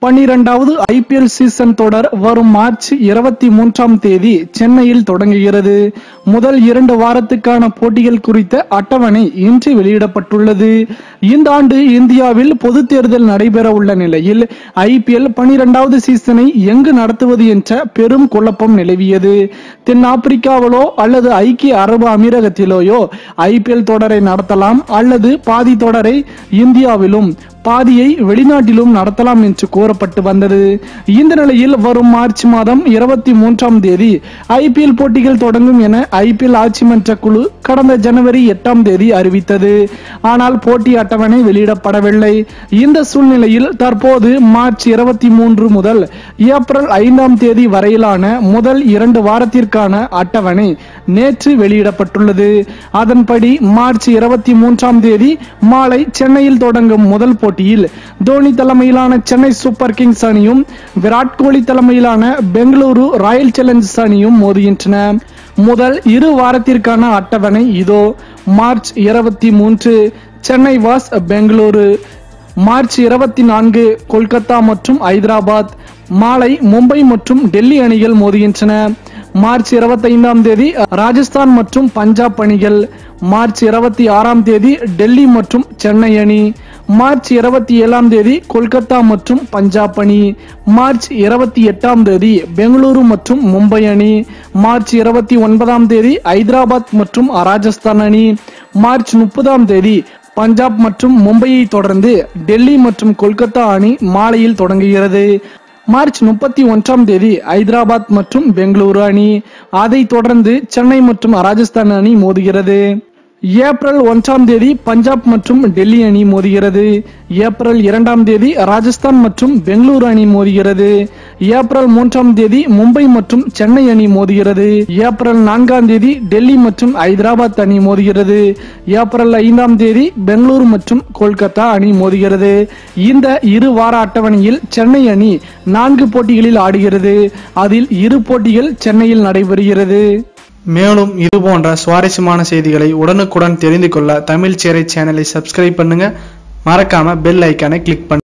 12வது IPL season தொடர் வரும் மார்ச் 23ஆம் தேதி சென்னையில் தொடங்குகிறது. முதல் 2 வாரத்துக்கான போட்டிகள் குறித்த அட்டவணை இன்று வெளியிடப்பட்டுள்ளது. இந்த ஆண்டு இந்தியாவில் பொது தேர்தல் நடைபெற உள்ள நிலையில் ஐபிஎல் 12வது சீசனை எங்கு நடத்துவது என்ற பெரும் குழப்பம் நிலவியது. தென்னாப்பிரிக்காவிலோ அல்லது ஐக்கிய அரபு அமீரகத்திலேயோ ஐபிஎல் தொடரை நடத்தலாம் அல்லது பாதி தொடரை இந்தியாவிலும் பாதியை வெளிநாட்டிலும் நடத்தலாம் என்று கூறப்பட்டு வந்தது. இந்த நிலையில் வரும் மார்ச் மாதம் 23ஆம் தேதி ஐபிஎல் போட்டிகள் தொடங்கும் என ஐபிஎல் ஆட்சி மன்ற குழு கடந்த ஜனவரி 8ஆம் தேதி அறிவித்தது. ஆனால் போட்டி அட்டவணை வெளியிடப்படவில்லை. இந்த சூழ்நிலையில் தற்போது மார்ச் 23 முதல் ஏப்ரல் 5ஆம் தேதி வரையிலான முதல் 2 வாரத்திற்கான அட்டவணை நேற்று வெளியிடப்பட்டுள்ளது. அதன்படி மார்ச் 23ஆம் தேதி மாலை சென்னையில் தொடங்கும் முதல் போட்டியில் தோனி தலைமையிலான சென்னை சூப்பர் கிங்ஸ் அணியும் விராட் கோலி தலைமையிலான பெங்களூரு ராயல் சேலஞ்சர்ஸ் அணியும் மோதுகின்றன. முதல் 2 வாரத்திற்கான அட்டவணை இதோ. March 23 Chennai was Bengaluru. March 24 Kolkata மற்றும் ஐதராபாத். மாலை மும்பை மற்றும் டெல்லி அணிகள் மோதுகின்றன. மார்ச் 25ஆம் தேதி ராஜஸ்தான் மற்றும் பஞ்சாப் அணிகள். மார்ச் 26ஆம் தேதி டெல்லி மற்றும் சென்னை அணி. மார்ச் 27ஆம் தேதி கொல்கத்தா மற்றும் பஞ்சாப் அணி. மார்ச் 28ஆம் தேதி பெங்களூரு மற்றும் மும்பை அணி. மார்ச் 29ஆம் தேதி ஐதராபாத் மற்றும் ராஜஸ்தான் அணி. மார்ச் 30ஆம் தேதி பஞ்சாப் மற்றும் மும்பையை தொடர்ந்து டெல்லி மற்றும் கொல்கத்தா அணி மாலையில் தொடங்குகிறது. மார்ச் 31ஆம் தேதி ஐதராபாத் மற்றும் பெங்களூரு அணி. அதைத் தொடர்ந்து சென்னை மற்றும் ராஜஸ்தான் அணி மோதுகிறது. ஏப்ரல் 1ஆம் தேதி பஞ்சாப் மற்றும் டெல்லி அணி மோதுகிறது. ஏப்ரல் 2ஆம் தேதி ராஜஸ்தான் மற்றும் பெங்களூரு அணி மோதுகிறது. ஏப்ரல் 3ஆம் தேதி மும்பை மற்றும் சென்னை அணி மோதுகிறது. ஏப்ரல் 4ஆம் தேதி டெல்லி மற்றும் ஐதராபாத் அணி மோதுகிறது. ஏப்ரல் 5ஆம் தேதி பெங்களூரு மற்றும் கொல்கத்தா அணி மோதுகிறது. இந்த 2 வார அட்டவணையில் சென்னை அணி 4 போட்டிகளில் ஆடுகிறது. அதில் 2 போட்டிகள் சென்னையில் நடைபெறுகிறது. மேலும் இது போன்ற சுவாரஸ்யமான செய்திகளை உடனுக்குடன் தெரிந்து கொள்ள தமிழ் சேரை சேனலை சப்ஸ்கிரைப் பண்ணுங்க. மறக்காம பெல் ஐக்கானை கிளிக் பண்ணுங்க.